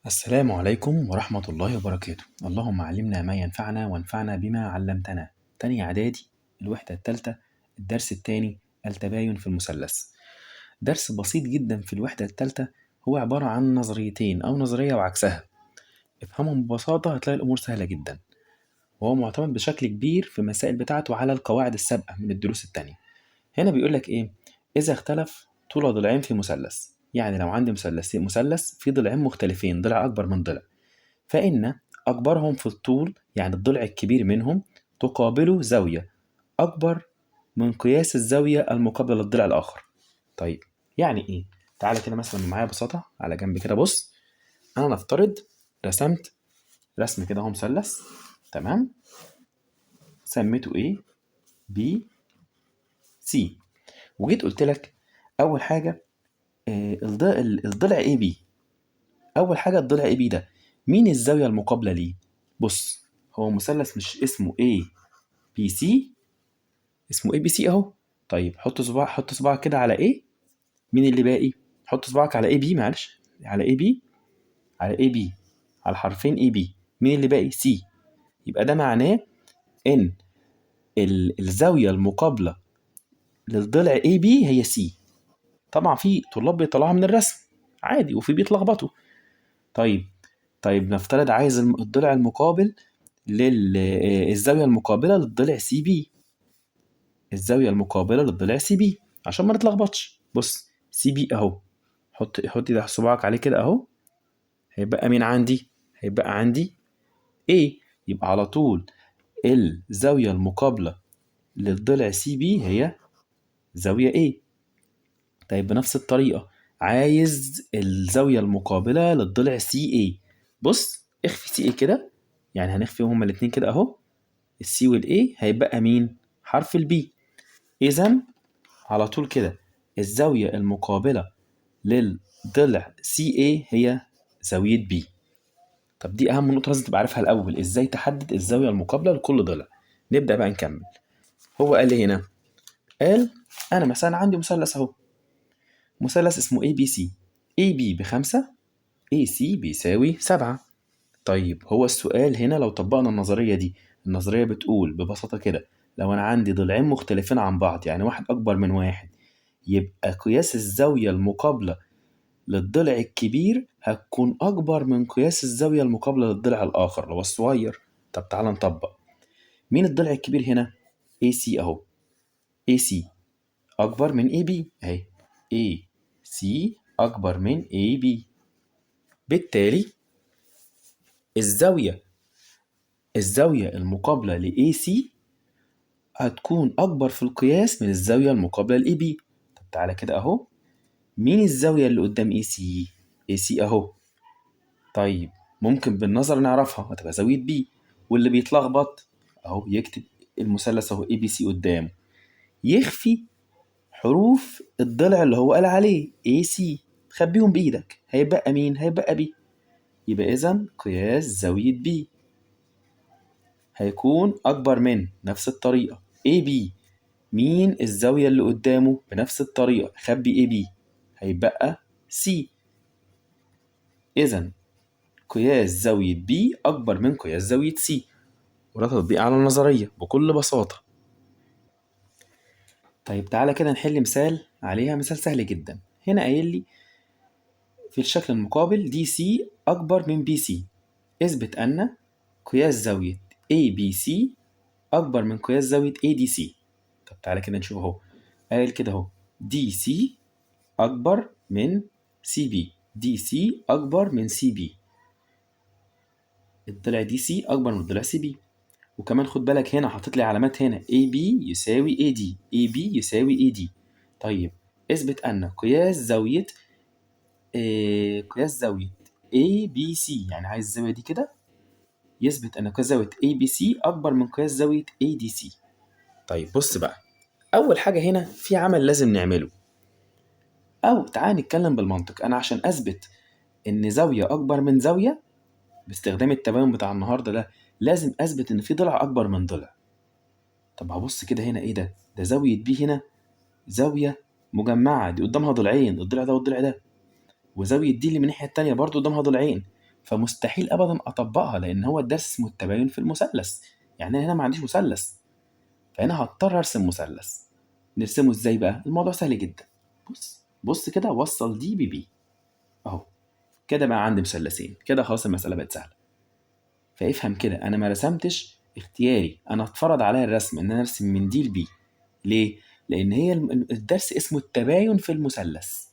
السلام عليكم ورحمة الله وبركاته. اللهم علمنا ما ينفعنا وانفعنا بما علمتنا. تاني إعدادي، الوحدة التالتة، الدرس التاني، التباين في المثلث. درس بسيط جدا في الوحدة التالتة، هو عبارة عن نظريتين أو نظرية وعكسها. افهمهم ببساطة هتلاقي الأمور سهلة جدا، وهو معتمد بشكل كبير في المسائل بتاعته على القواعد السابقة من الدروس التانية. هنا بيقولك إيه؟ إذا اختلف طول ضلعين في مثلث، يعني لو عندي مثلث فيه ضلعين مختلفين، ضلع أكبر من ضلع، فإن أكبرهم في الطول يعني الضلع الكبير منهم تقابله زاوية أكبر من قياس الزاوية المقابلة للضلع الآخر. طيب يعني إيه؟ تعالى كده مثلا معايا ببساطة على جنب كده. بص، أنا نفترض رسمت رسم كده هو مثلث، تمام؟ سميته A B C، وجيت قلت لك أول حاجة الضلع AB. أول حاجة الضلع AB ده مين الزاوية المقابلة ليه؟ بص، هو مثلث مش اسمه A بي سي، اسمه اي بي سي اهو. طيب حط صباعك كده على ايه، مين اللي باقي؟ حط صباعك على اي بي، معلش، على اي بي، على اي بي، على حرفين اي بي، مين اللي باقي؟ سي. يبقى ده معناه ان الزاويه المقابله للضلع اي بي هي سي. طبعا في طلاب بيطلعوها من الرسم عادي، وفي بيتلخبطوا. طيب نفترض عايز الضلع المقابل الزاويه المقابله للضلع سي بي، الزاويه المقابله للضلع سي بي عشان ما نتلخبطش. بص، سي بي اهو، حط ده صباعك عليه كده اهو. هيبقى مين عندي؟ هيبقى عندي A. يبقى على طول الزاوية المقابلة للضلع سي بي هي زاوية A. طيب بنفس الطريقة عايز الزاوية المقابلة للضلع سي اي. بص، اخفي سي اي كده، يعني هنخفيهم هما الاتنين كده اهو. السي والاي هيبقى مين؟ حرف البي. اذا على طول كده الزاوية المقابلة للضلع سي اي هي زاوية بي. طب دي أهم نقطة لازم تبقى عارفها الأول، إزاي تحدد الزاوية المقابلة لكل ضلع. نبدأ بقى نكمل. هو قال لي هنا، قال أنا مثلا عندي مثلث أهو، مثلث اسمه ABC. AB ب5، AC بيساوي 7. طيب هو السؤال هنا لو طبقنا النظرية دي، النظرية بتقول ببساطة كده، لو أنا عندي ضلعين مختلفين عن بعض، يعني واحد أكبر من واحد، يبقى قياس الزاوية المقابلة للضلع الكبير هتكون أكبر من قياس الزاوية المقابلة للضلع الآخر اللي هو الصغير. طب تعالى نطبق. مين الضلع الكبير هنا؟ AC أهو. AC أكبر من AB أهي، AC أكبر من AB. بالتالي الزاوية المقابلة ل AC هتكون أكبر في القياس من الزاوية المقابلة ل AB. طب تعالى كده أهو، مين الزاوية اللي قدام AC؟ AC أهو. طيب ممكن بالنظر نعرفها، هتبقى زاوية B. واللي بيتلخبط أهو يكتب المثلث أهو ABC قدامه، يخفي حروف الضلع اللي هو قال عليه AC، خبيهم بإيدك، هيبقى مين؟ هيبقى B. يبقى إذا قياس زاوية B هيكون أكبر من نفس الطريقة AB. مين الزاوية اللي قدامه بنفس الطريقة؟ خبي AB، هيبقى C. إذا قياس زاوية B أكبر من قياس زاوية C، وده تطبيق على النظرية بكل بساطة. طيب تعالى كده نحل مثال عليها، مثال سهل جدا. هنا قايل لي في الشكل المقابل DC أكبر من BC، اثبت أن قياس زاوية ABC أكبر من قياس زاوية ADC. طب تعالى كده نشوف اهو، قايل كده اهو DC أكبر من CB، DC أكبر من CB، الضلع DC أكبر من الضلع CB. وكمان خد بالك هنا حاطط لي علامات، هنا AB يساوي AD، AB يساوي AD. طيب اثبت أن قياس زاوية ABC، يعني عايز الزاوية دي كده، يثبت أن قياس زاوية ABC أكبر من قياس زاوية ADC. طيب بص بقى، أول حاجة هنا في عمل لازم نعمله، أو تعال نتكلم بالمنطق. أنا عشان أثبت إن زاوية أكبر من زاوية باستخدام التباين بتاع النهاردة ده، لازم أثبت إن في ضلع أكبر من ضلع. طب هبص كده هنا، إيه ده؟ ده زاوية B هنا زاوية مجمعة، دي قدامها ضلعين، الضلع ده والضلع ده، وزاوية دي اللي من الناحية التانية برضو قدامها ضلعين، فمستحيل ابدا اطبقها، لان هو الدرس اسمه التباين في المثلث. يعني أنا هنا ما عنديش مثلث، فهنا هضطر ارسم مثلث. نرسمه ازاي بقى؟ الموضوع سهل جدا. بص كده، وصل دي ببي اهو، كده بقى عندي مثلثين، كده خلاص المسألة بقت سهلة. فافهم كده، انا ما رسمتش اختياري، انا اتفرض عليا الرسم ان انا ارسم من دي لبي. ليه؟ لان هي الدرس اسمه التباين في المثلث،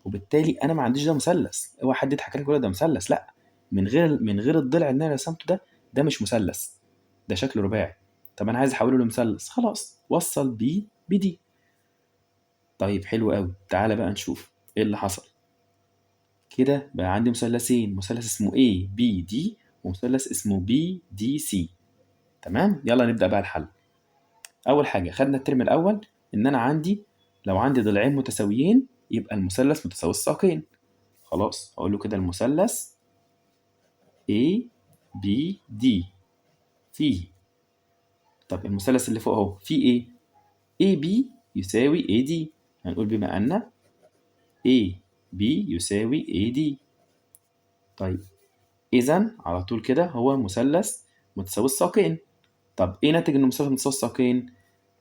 وبالتالي انا ما عنديش ده مثلث. اوعى حد يضحك عليك يقول ده مثلث، لا. من غير الضلع اللي انا رسمته ده مش مثلث، ده شكل رباعي. طب انا عايز احوله لمثلث، خلاص وصل بي بدي. طيب حلو قوي، تعالى بقى نشوف ايه اللي حصل. كده بقى عندي مثلثين، مثلث اسمه A B D ومثلث اسمه B D C. تمام، يلا نبدأ بقى الحل. أول حاجة خدنا الترم الأول إن أنا عندي، لو عندي ضلعين متساويين يبقى المثلث متساوي الساقين. خلاص أقول له كده المثلث A B D فيه. طب المثلث اللي فوق أهو فيه إيه؟ AB يساوي AD، هنقول بما أن AB يساوي AD. طيب إذا على طول كده هو مثلث متساوي الساقين. طب إيه ناتج إنه مثلث متساوي الساقين؟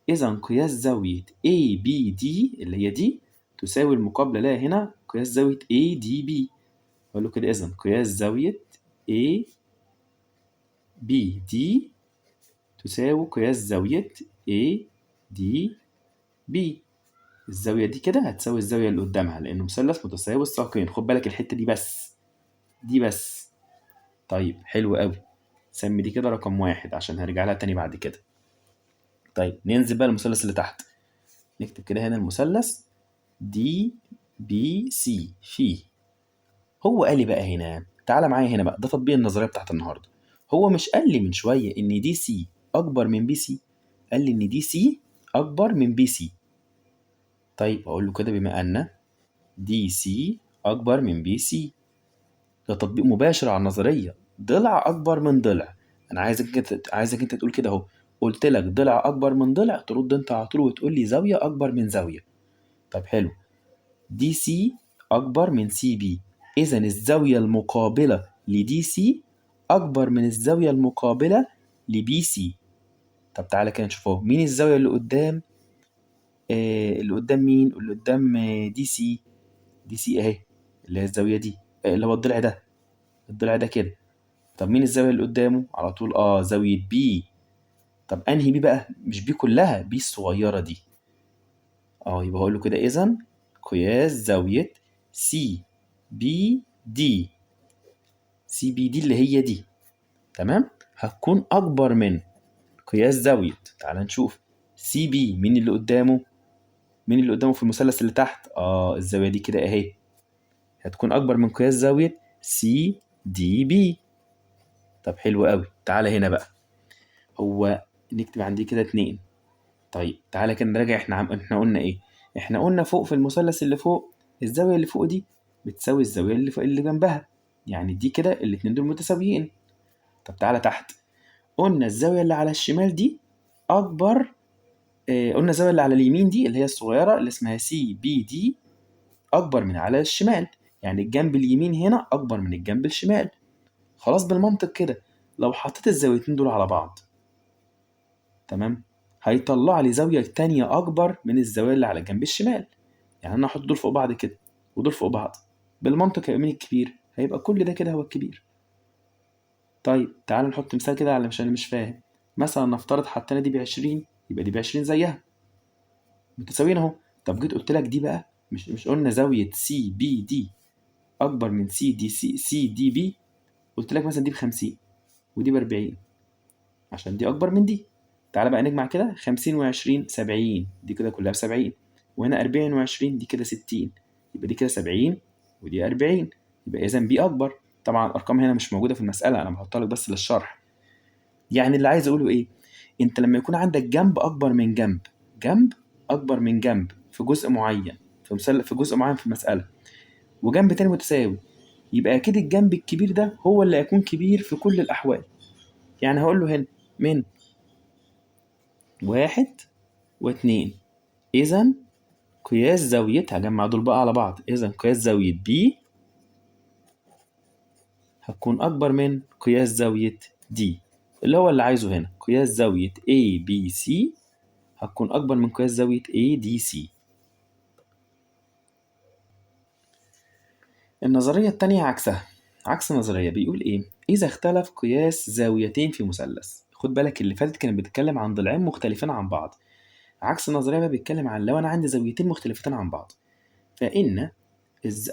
إذا قياس زاوية ABD اللي هي دي تساوي المقابلة لها هنا قياس زاوية ADB. أقول له كده إذا قياس زاوية ABD تساوي قياس زاوية ADB. الزاوية دي كده هتساوي الزاوية اللي قدامها، لأنه مثلث متساوي الساقين. خد بالك الحتة دي بس، دي بس. طيب حلو قوي، سمي دي كده رقم 1 عشان هرجع لها تاني بعد كده. طيب ننزل بقى المثلث اللي تحت، نكتب كده هنا المثلث دي بي سي فيه. هو قال لي بقى هنا، تعالى معايا هنا بقى، ده تطبيق النظريه بتاعت النهارده. هو مش قال لي من شويه ان دي سي اكبر من بي سي؟ قال لي ان دي سي اكبر من بي سي. طيب اقول له كده بما ان دي سي اكبر من بي سي، ده تطبيق مباشر على النظريه، ضلع اكبر من ضلع. انا عايزك انت تقول كده اهو، قلت لك ضلع اكبر من ضلع، ترد انت على طول وتقول لي زاويه اكبر من زاويه. طب حلو، دي سي أكبر من سي بي، إذا الزاوية المقابلة لدي سي أكبر من الزاوية المقابلة لبي سي. طب تعالى كده نشوف اهو، مين الزاوية اللي قدام؟ اللي قدام مين؟ اللي قدام دي سي. دي سي أهي، اللي هي الزاوية دي، اللي هو الضلع ده، الضلع ده كده. طب مين الزاوية اللي قدامه؟ على طول زاوية بي. طب أنهي بي بقى؟ مش بي كلها، بي الصغيرة دي. يبقى هقول له كده إذا قياس زاوية سي بي دي، سي بي دي اللي هي دي، تمام، هتكون أكبر من قياس زاوية، تعال نشوف سي بي. مين اللي قدامه؟ مين اللي قدامه في المثلث اللي تحت؟ الزاوية دي كده أهي، هتكون أكبر من قياس زاوية سي دي بي. طب حلو قوي، تعالى هنا بقى، هو نكتب عندي كده 2. طيب تعالى كده نراجع، احنا قلنا ايه؟ احنا قلنا فوق في المثلث اللي فوق، الزاوية اللي فوق دي بتساوي الزاوية اللي فوق اللي جنبها، يعني دي كده الاتنين دول متساويين. طب تعالى تحت، قلنا الزاوية اللي على الشمال دي أكبر، قلنا الزاوية اللي على اليمين دي اللي هي الصغيرة اللي اسمها سي بي دي أكبر من على الشمال، يعني الجنب اليمين هنا أكبر من الجنب الشمال. خلاص بالمنطق كده، لو حطيت الزاويتين دول على بعض، تمام، هيطلع لي زاوية تانية أكبر من الزاوية اللي على الجنب الشمال. يعني أنا أحط دول فوق بعض كده ودول فوق بعض، بالمنطق هيبقى مين الكبير؟ هيبقى كل ده كده هو الكبير. طيب تعال نحط مثال كده على مش أنا مش فاهم. مثلا نفترض حطينا دي ب20، يبقى دي ب20 زيها، متساويين اهو. طب جيت قلت لك دي بقى، مش قلنا زاوية سي بي دي أكبر من سي دي بي؟ قلت لك مثلا دي ب50 ودي ب40 عشان دي أكبر من دي. تعالى بقى نجمع كده، 50 و20 70، دي كده كلها ب70، وهنا 40 و20 دي كده 60، يبقى دي كده 70 ودي 40، يبقى إذا بي أكبر. طبعا الأرقام هنا مش موجودة في المسألة، أنا بحطها لك بس للشرح. يعني اللي عايز أقوله إيه؟ أنت لما يكون عندك جنب أكبر من جنب، جنب أكبر من جنب في جزء معين، في جزء معين في المسألة، وجنب تاني متساوي، يبقى أكيد الجنب الكبير ده هو اللي هيكون كبير في كل الأحوال. يعني هقول له هنا من 1 و2، إذا قياس زاويتها، جمع دول بقى على بعض، إذا قياس زاوية B هتكون أكبر من قياس زاوية D، اللي هو اللي عايزه هنا قياس زاوية ABC هتكون أكبر من قياس زاوية ADC. النظرية التانية عكسها، عكس النظرية بيقول إيه؟ إذا اختلف قياس زاويتين في مثلث. خد بالك اللي فاتت كانت بتتكلم عن ضلعين مختلفين عن بعض، عكس النظرية بقى بيتكلم عن لو أنا عندي زاويتين مختلفتين عن بعض، فإن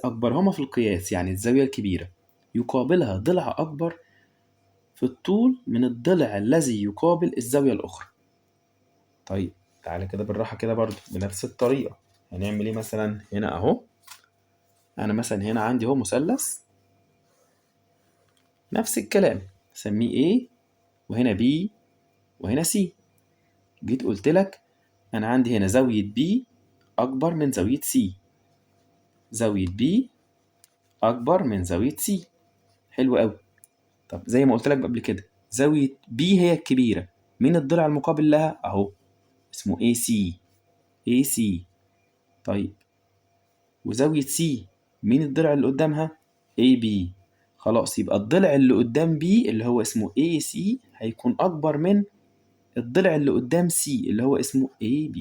أكبرهما في القياس يعني الزاوية الكبيرة يقابلها ضلع أكبر في الطول من الضلع الذي يقابل الزاوية الأخرى. طيب تعالى كده بالراحة كده برضو بنفس الطريقة هنعمل إيه؟ مثلا هنا أهو، أنا مثلا هنا عندي هو مثلث نفس الكلام سميه A وهنا B وهنا C. جيت قلت لك أنا عندي هنا زاوية B أكبر من زاوية C، زاوية B أكبر من زاوية C. حلو قوي. طب زي ما قلت لك قبل كده زاوية B هي الكبيرة، مين الضلع المقابل لها؟ أهو اسمه AC. AC. طيب وزاوية C مين الضلع اللي قدامها؟ AB. خلاص يبقى الضلع اللي قدام B اللي هو اسمه AC هيكون أكبر من الضلع اللي قدام C اللي هو اسمه AB.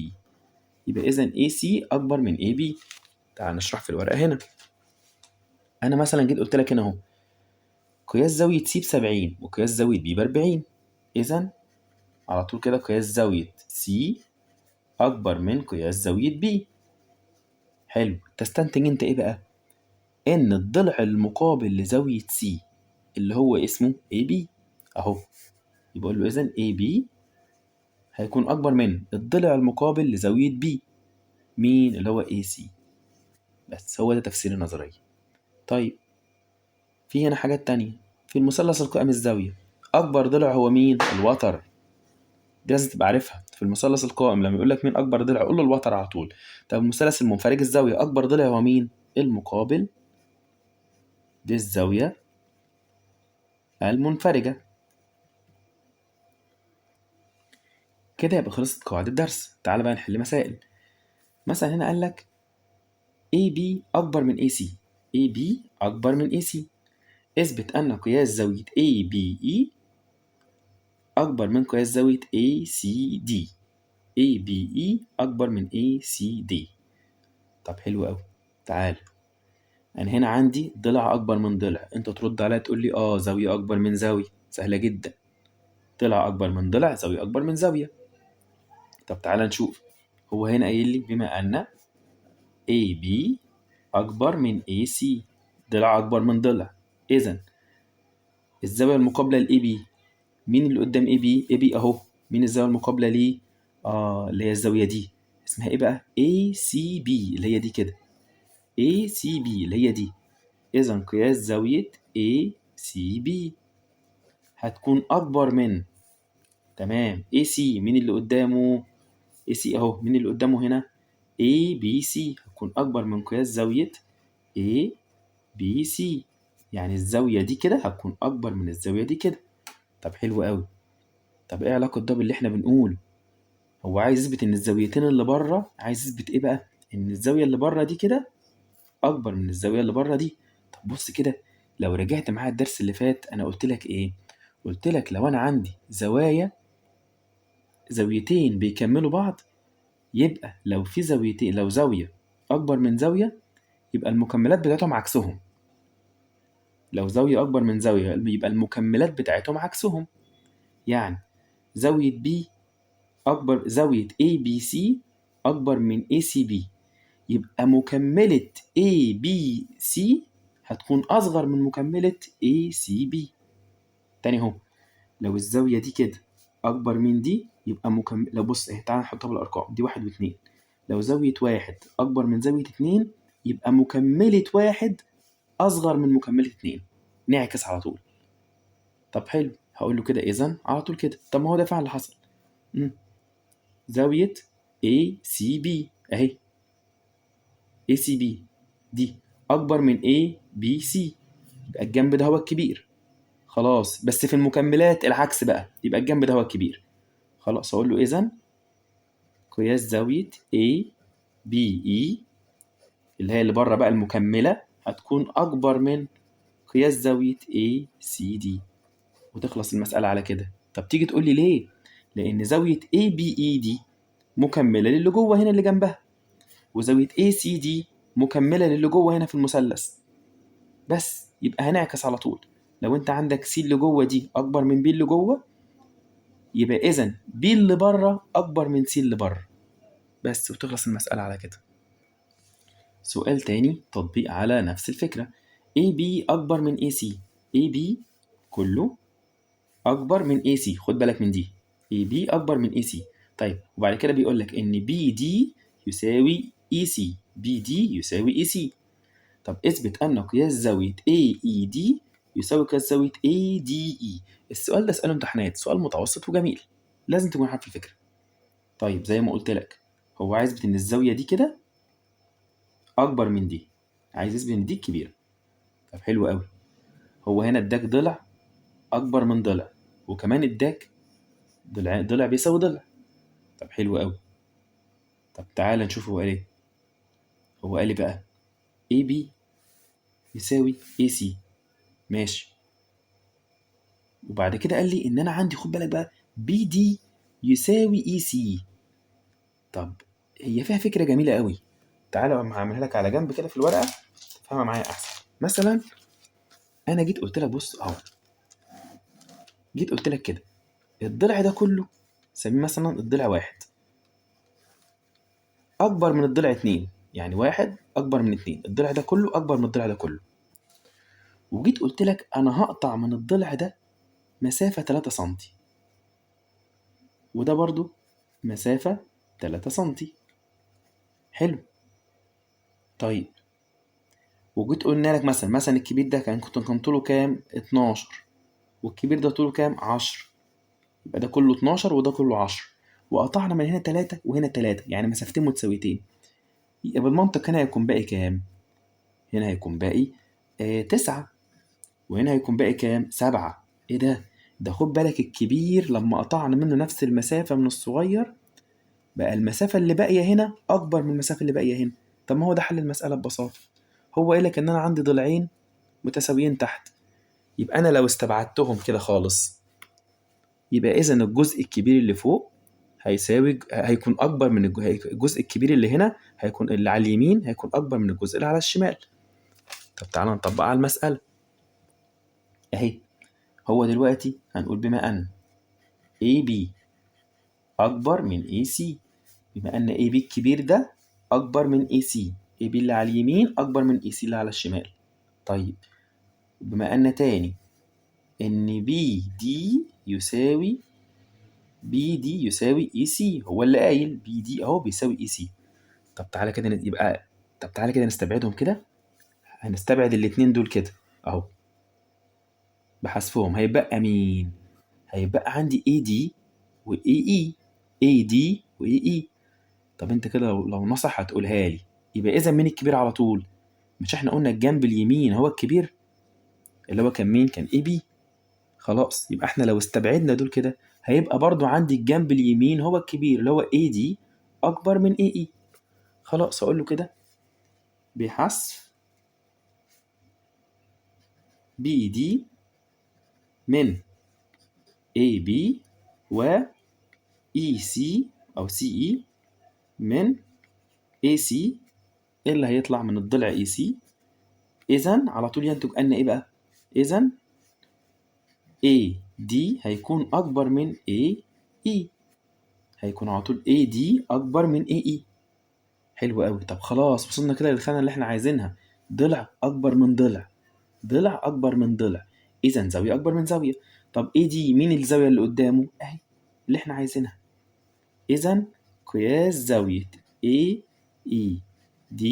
يبقى إذا AC أكبر من AB. تعال نشرح في الورقة هنا. أنا مثلا جيت قلت لك هنا أهو قياس زاوية C ب70 وقياس زاوية B ب40، إذا على طول كده قياس زاوية C أكبر من قياس زاوية B. حلو، تستنتج أنت إيه بقى؟ إن الضلع المقابل لزاوية C اللي هو اسمه AB أهو، يبقى له إذا AB هيكون أكبر من الضلع المقابل لزاوية B مين؟ اللي هو AC. بس هو ده تفسير النظرية. طيب في هنا حاجات تانية، في المثلث القائم الزاوية أكبر ضلع هو مين؟ الوتر. دي لازم تبقى عارفها. في المثلث القائم لما يقول لك مين أكبر ضلع قول له الوتر على طول. طب المثلث المنفرج الزاوية أكبر ضلع هو مين؟ المقابل للزاوية المنفرجة. كده يبقى خلصت قواعد الدرس. تعال بقى نحل مسائل. مثلا هنا قال لك AB أكبر من AC. AB أكبر من AC. اثبت أن قياس زاوية ABE أكبر من قياس زاوية ACD. ABE أكبر من ACD. طب حلو أوي. تعال أنا هنا عندي ضلع أكبر من ضلع، أنت ترد عليا تقول لي زاوية أكبر من زاوية. سهلة جدا، ضلع أكبر من ضلع زاوية أكبر من زاوية. طب تعال نشوف. هو هنا قايل لي بما أن AB أكبر من AC، ضلع أكبر من ضلع، إذا الزاوية المقابلة ل AB مين اللي قدام AB؟ AB أهو. مين الزاوية المقابلة ليه؟ اللي هي الزاوية دي اسمها إيه بقى؟ ACB اللي هي دي كده. ACB اللي هي دي. إذا قياس زاوية ACB هتكون أكبر من، تمام، AC مين اللي قدامه؟ AC أهو. مين اللي قدامه هنا؟ ABC هتكون أكبر من قياس زاوية ABC، يعني الزاوية دي كده هتكون أكبر من الزاوية دي كده. طب حلو أوي. طب إيه علاقة ده باللي إحنا بنقوله؟ هو عايز يثبت إن الزاويتين اللي بره، عايز يثبت إيه بقى؟ إن الزاوية اللي بره دي كده أكبر من الزاوية اللي بره دي. طب بص كده، لو رجعت معايا الدرس اللي فات أنا قلت لك إيه؟ قلت لك لو أنا عندي زاويتين بيكملوا بعض، يبقى لو في زاويتين، لو زاوية أكبر من زاوية يبقى المكملات بتاعتهم عكسهم. لو زاوية أكبر من زاوية يبقى المكملات بتاعتهم عكسهم. يعني زاوية B أكبر، زاوية ABC أكبر من ACB، يبقى مكملة ABC هتكون أصغر من مكملة ACB. تاني اهو، لو الزاوية دي كده أكبر من دي يبقى لو بص اهي تعالى نحطها بالأرقام، دي 1 و2. لو زاوية 1 أكبر من زاوية 2 يبقى مكملة 1 أصغر من مكملة 2. نعكس على طول. طب حلو، هقول له كده إذا على طول كده. طب ما هو ده فعلا اللي حصل. زاوية ACB أهي، ACB دي أكبر من ABC، يبقى الجنب ده هو الكبير. خلاص بس في المكملات العكس بقى، يبقى الجنب ده هو الكبير. خلاص أقول له إذن قياس زاوية ABE اللي هي اللي بره بقى المكملة هتكون أكبر من قياس زاوية ACD، وتخلص المسألة على كده. طب تيجي تقول لي ليه؟ لأن زاوية ABE دي مكملة للي جوه هنا اللي جنبها، وزاوية ACD مكملة للي جوه هنا في المثلث، بس يبقى هنعكس على طول. لو انت عندك C اللي جوه دي أكبر من B اللي جوه، يبقى إذن B اللي بره أكبر من C اللي بره، بس وتخلص المسألة على كده. سؤال تاني تطبيق على نفس الفكرة. AB أكبر من AC، AB كله أكبر من AC، خد بالك من دي، AB أكبر من AC. طيب وبعد كده بيقول لك إن BD يساوي EC، BD يساوي EC. طب اثبت أن قياس زاوية AED يساوي قياس زاوية ADE. السؤال ده سؤال امتحانات، سؤال متوسط وجميل، لازم تكون عارف الفكرة. طيب زي ما قلت لك، هو عايز يثبت إن الزاوية دي كده أكبر من دي، عايز يثبت إن دي كبيرة. طب حلو قوي، هو هنا اداك ضلع أكبر من ضلع، وكمان اداك ضلع بيساوي ضلع. طب حلو قوي، طب تعال نشوف هو قال ايه. هو قال لي بقى AB يساوي AC، ماشي. وبعد كده قال لي ان انا عندي، خد بالك بقى، BD يساوي EC. طب هي فيها فكرة جميلة قوي، تعالى هعملها لك على جنب كده في الورقة تفهمها معايا احسن. مثلا انا جيت قلت لك بص اهو، جيت قلت لك كده الضلع ده كله سميه مثلا الضلع 1 اكبر من الضلع 2، يعني 1 اكبر من 2، الضلع ده كله اكبر من الضلع ده كله. وجيت قلت لك انا هقطع من الضلع ده مسافة 3 سنتي، وده برضو مسافة 3 سنتي. حلو. طيب وجيت قلنا لك مثلا الكبير ده كان طوله كام؟ 12، والكبير ده طوله كام؟ 10، يبقى ده كله 12 وده كله 10، وقطعنا من هنا 3 وهنا 3، يعني مسافتين متساويتين. يبقى بالمنطق هنا هيكون باقي كام؟ هنا هيكون باقي 9، وهنا هيكون باقي كام؟ 7. ايه ده؟ ده خد بالك الكبير لما قطعنا منه نفس المسافة من الصغير، بقى المسافة اللي باقية هنا أكبر من المسافة اللي باقية هنا. طب ما هو ده حل المسألة ببساطة. هو قال لك إن أنا عندي ضلعين متساويين تحت، يبقى أنا لو استبعدتهم كده خالص، يبقى إذا الجزء الكبير اللي فوق هيكون أكبر من الجزء الكبير اللي هنا، هيكون اللي على اليمين هيكون أكبر من الجزء اللي على الشمال. طب تعالى نطبق على المسألة أهي. هو دلوقتي هنقول بما أن AB أكبر من AC، بما أن AB الكبير ده أكبر من AC، AB اللي على اليمين أكبر من AC اللي على الشمال. طيب بما أن تاني إن BD يساوي EC، هو اللي قايل BD أهو بيساوي EC. طب تعالى كده طب تعالى كده نستبعدهم كده، هنستبعد الاتنين دول كده أهو بحذفهم، هيبقى مين؟ هيبقى عندي AD و AE، AD و AE. طب انت كده لو نصح هتقولها لي، يبقى اذا مين الكبير على طول؟ مش احنا قلنا الجنب اليمين هو الكبير، اللي هو كان مين؟ كان AB. خلاص يبقى احنا لو استبعدنا دول كده، هيبقى برضو عندي الجنب اليمين هو الكبير اللي هو AD اكبر من AE. خلاص اقول له كده بحذف BD من AB و EC او CE من AC اللي هيطلع من الضلع EC. إذن على طول ينتج أن إيه بقى؟ إذن AD هيكون أكبر من AE، هيكون على طول AD أكبر من AE. حلو قوي. طب خلاص وصلنا كده للخانة اللي احنا عايزينها، ضلع أكبر من ضلع، ضلع أكبر من ضلع، إذن زاوية أكبر من زاوية. طب AD مين الزاوية اللي قدامه؟ أهي اللي احنا عايزينها. إذن قياس زاوية AED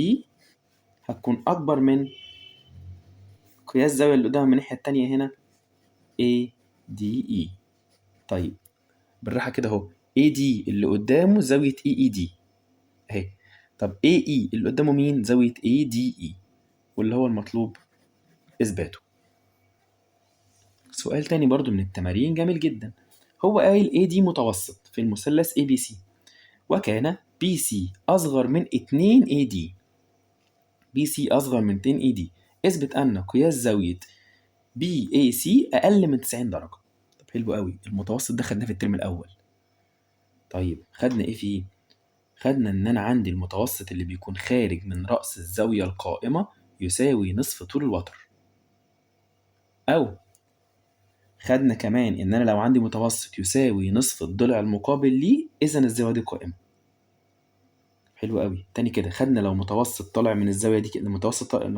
هتكون أكبر من قياس الزاوية اللي قدامها من الناحية التانية هنا ADE. طيب بالراحة كده اهو، AD اللي قدامه زاوية EED اهي. طب AE اللي قدامه مين؟ زاوية ADE، واللي هو المطلوب إثباته. سؤال تاني برضو من التمارين جميل جدا. هو قايل AD متوسط في المثلث ABC، وكان BC أصغر من 2AD، BC أصغر من 2AD. اثبت أن قياس زاوية BAC أقل من 90 درجة. طب حلو قوي، المتوسط ده خدناه في الترم الأول. طيب خدنا إيه فيه؟ خدنا إن أنا عندي المتوسط اللي بيكون خارج من رأس الزاوية القائمة يساوي نصف طول الوتر، أو خدنا كمان إن أنا لو عندي متوسط يساوي نصف الضلع المقابل ليه، إذا الزاوية دي قائمة. حلو قوي. تاني كده خدنا لو متوسط طالع من الزاوية دي كده، لو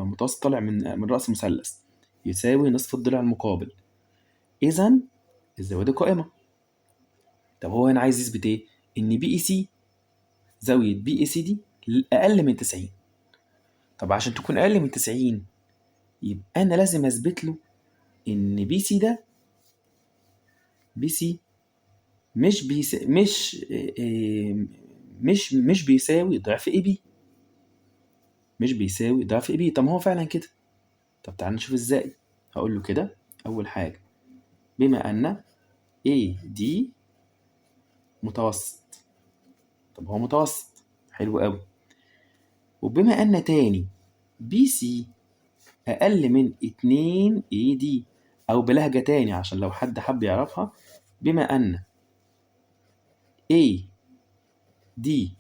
متوسط طالع من رأس مثلث يساوي نصف الضلع المقابل، إذا الزاوية دي قائمة. طب هو هنا عايز يثبت إيه؟ إن بي إي سي، زاوية بي إي سي دي أقل من 90. طب عشان تكون أقل من 90 يبقى أنا لازم أثبت له إن بي سي ده، بي سي مش بيسا مش إيه مش بيساوي ضعف اي بي، مش بيساوي ضعف اي بي. طب ما هو فعلا كده. طب تعال نشوف ازاي. هقول له كده اول حاجه بما ان اي دي متوسط. طب هو متوسط، حلو قوي. وبما ان تاني بي سي اقل من 2 اي دي، او بلهجه تاني عشان لو حد حب يعرفها، بما ان اي دي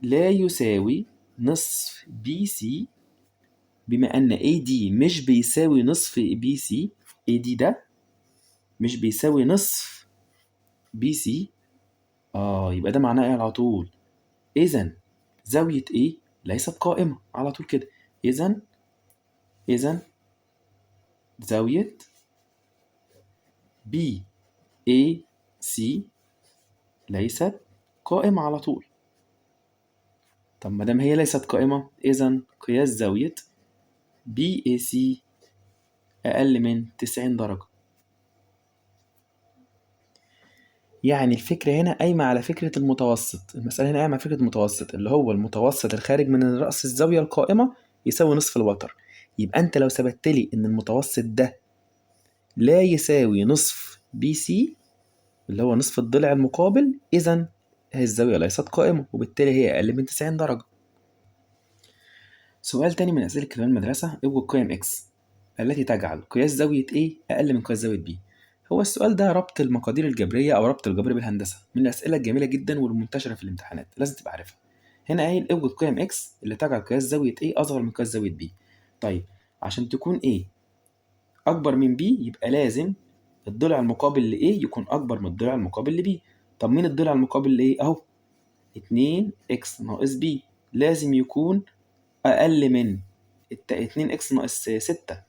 لا يساوي نصف بي سي، بما ان اي دي مش بيساوي نصف بي سي، اي دي ده مش بيساوي نصف بي سي، يبقى ده معناه ايه على طول؟ اذا زاوية ايه ليست قائمة على طول كده. اذا زاوية بي اي سي ليست قائمة على طول. طب ما دام هي ليست قائمة، اذا قياس زاوية بي اي سي اقل من 90 درجة. يعني الفكرة هنا قايمة على فكرة المتوسط، المسألة هنا قايمة على فكرة المتوسط اللي هو المتوسط الخارج من رأس الزاوية القائمة يساوي نصف الوتر. يبقى أنت لو ثبت لي إن المتوسط ده لا يساوي نصف بي سي اللي هو نصف الضلع المقابل، إذا هذه الزاوية ليست قائمة، وبالتالي هي أقل من 90 درجة. سؤال تاني من أسئلة كتاب المدرسة، اوجد قيم x التي تجعل قياس زاوية A أقل من قياس زاوية B. هو السؤال ده ربط المقادير الجبرية أو ربط الجبر بالهندسة، من الأسئلة الجميلة جدا والمنتشرة في الامتحانات، لازم تبقى عارفها. هنا قايل اوجد قيم x اللي تجعل قياس زاوية A أصغر من قياس زاوية B. طيب عشان تكون A أكبر من B يبقى لازم الضلع المقابل ل A يكون أكبر من الضلع المقابل ل B. طب مين الضلع المقابل ل A؟ أهو 2x ناقص B، لازم يكون أقل من 2x ناقص 6.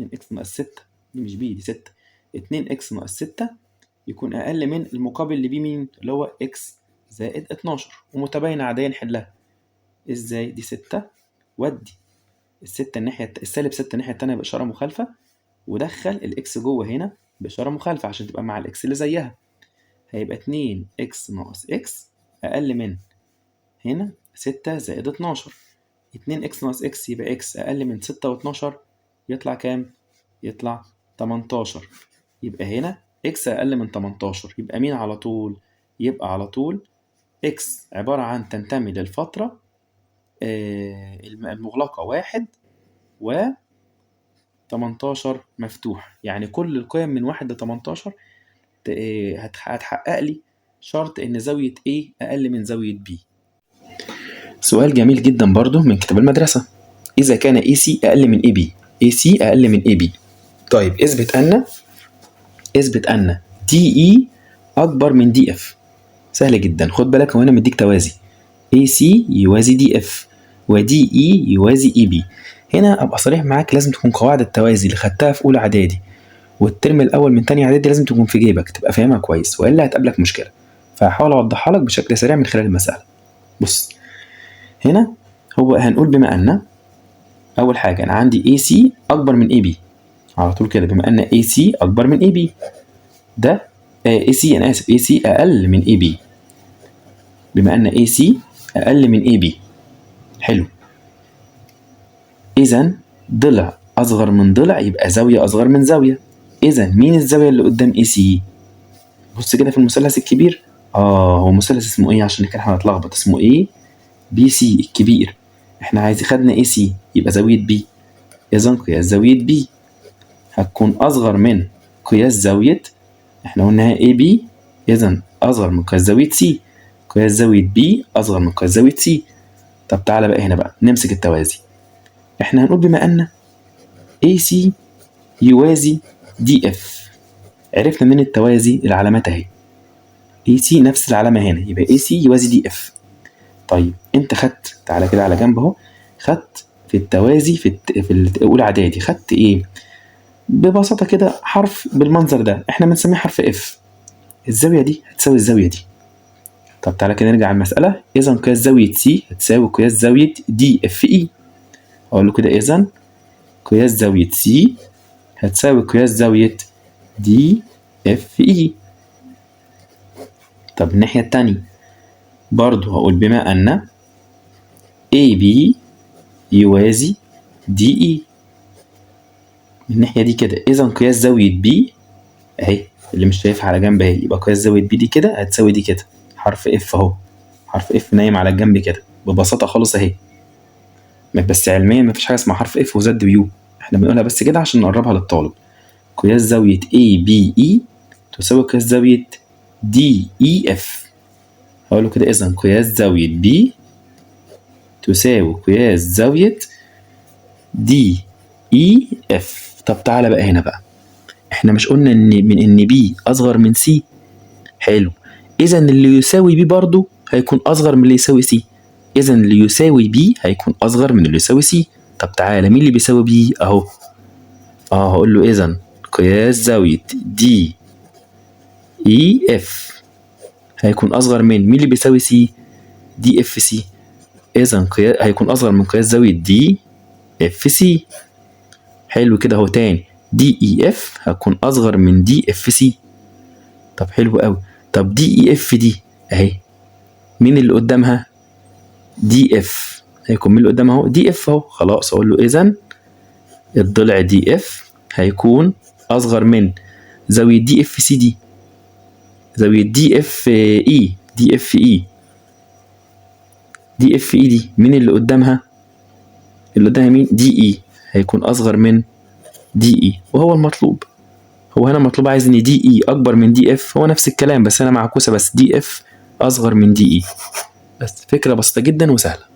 2x ناقص 6 دي مش بي، دي 6. 2x ناقص 6 يكون أقل من المقابل اللي بيه مين؟ اللي هو x زائد 12، ومتباينة عادية نحلها. إزاي؟ دي 6 ودي الستة الناحية السالب 6 الناحية التانية بإشارة مخالفة، ودخل الإكس جوه هنا بإشارة مخالفة عشان تبقى مع الإكس اللي زيها. هيبقى 2x ناقص x أقل من هنا 6 زائد 12. 2x ناقص x يبقى x أقل من 6 و12، يطلع كام؟ يطلع 18. يبقى هنا x أقل من 18، يبقى مين على طول؟ يبقى على طول x عبارة عن تنتمي للفترة المغلقة 1 و 18 مفتوح، يعني كل القيم من 1 ل 18 هتحقق لي شرط إن زاوية A أقل من زاوية B. سؤال جميل جدا برضو من كتاب المدرسة، إذا كان AC أقل من AB، AC أقل من AB. طيب اثبت أن DE أكبر من DF. سهل جدا، خد بالك هو هنا مديك توازي، AC يوازي DF و DE يوازي EB. هنا أبقى صريح معاك، لازم تكون قواعد التوازي اللي خدتها في أولى إعدادي والترم الأول من تانية إعدادي لازم تكون في جيبك، تبقى فاهمها كويس، وإلا هتقابلك مشكلة. فهحاول أوضحها لك بشكل سريع من خلال المسألة. بص هنا هو هنقول بما أن أول حاجة أنا عندي AC أكبر من AB على طول كده، بما أن AC أكبر من AB ده AC أنا آسف AC أقل من AB، بما أن AC أقل من AB. حلو. إذا ضلع أصغر من ضلع يبقى زاوية أصغر من زاوية. إذا مين الزاوية اللي قدام AC؟ بص كده في المثلث الكبير، هو مثلث اسمه إيه عشان كده إحنا هنتلخبط، اسمه إيه؟ BC الكبير. إحنا خدنا AC يبقى زاوية B، إذا قياس زاوية B هتكون أصغر من قياس زاوية، احنا قلناها AB، إذا أصغر من قياس زاوية C. قياس زاوية B أصغر من قياس زاوية C. طب تعالى بقى هنا بقى نمسك التوازي. احنا هنقول بما أن AC يوازي DF، عرفنا من التوازي العلامات اهي، AC نفس العلامة هنا، يبقى AC يوازي DF. طيب انت خدت، تعالى كده على جنب اهو، خدت في التوازي في الأولى إعدادي خدت إيه؟ ببساطة كده حرف بالمنظر ده احنا بنسميه حرف F، الزاوية دي هتساوي الزاوية دي. طب تعالى كده نرجع المسألة. إذا قياس زاوية C هتساوي قياس زاوية DFE. أقول له كده إذا قياس زاوية C هتساوي قياس زاوية DFE. طب الناحية التانية برضو هقول بما أن AB يوازي DE من الناحية دي كده، إذا قياس زاوية B أهي اللي مش شايفها على جنب أهي، يبقى قياس زاوية B دي كده هتساوي دي كده، حرف F أهو، حرف F نايم على الجنب كده ببساطة خالص أهي. بس علميا مفيش حاجة اسمها حرف F وزد ويو، احنا بنقولها بس كده عشان نقربها للطالب. قياس زاوية ABE تساوي قياس زاوية DEF. هقوله كده إذا قياس زاوية B تساوي قياس زاوية DEF. طب تعالى بقى هنا بقى، احنا مش قلنا ان B اصغر من C؟ حلو، اذا اللي يساوي B برضو هيكون اصغر من اللي يساوي C، اذا اللي يساوي B هيكون اصغر من اللي يساوي C. طب تعالى مين اللي بيساوي B اهو، هقول له اذا قياس زاوية DEF هيكون اصغر من مين اللي بيساوي C؟ DFC، اذا هيكون اصغر من قياس زاوية DFC. حلو كده اهو. تاني DEF هتكون اصغر من DFC. طب حلو قوي. طب DEF دي اهي مين اللي قدامها؟ DF، هيكون مين اللي قدامها اهو؟ DF اهو. خلاص اقول له اذا الضلع DF هيكون اصغر من زاوية DFC دي، زاوية DFE. DFE دي مين اللي قدامها؟ اللي قدامها مين؟ DE، هيكون اصغر من DE، وهو المطلوب. هو هنا مطلوب عايز ان DE اكبر من DF، هو نفس الكلام بس انا معكوسة، بس DF اصغر من DE. بس فكرة بسيطة جدا وسهلة.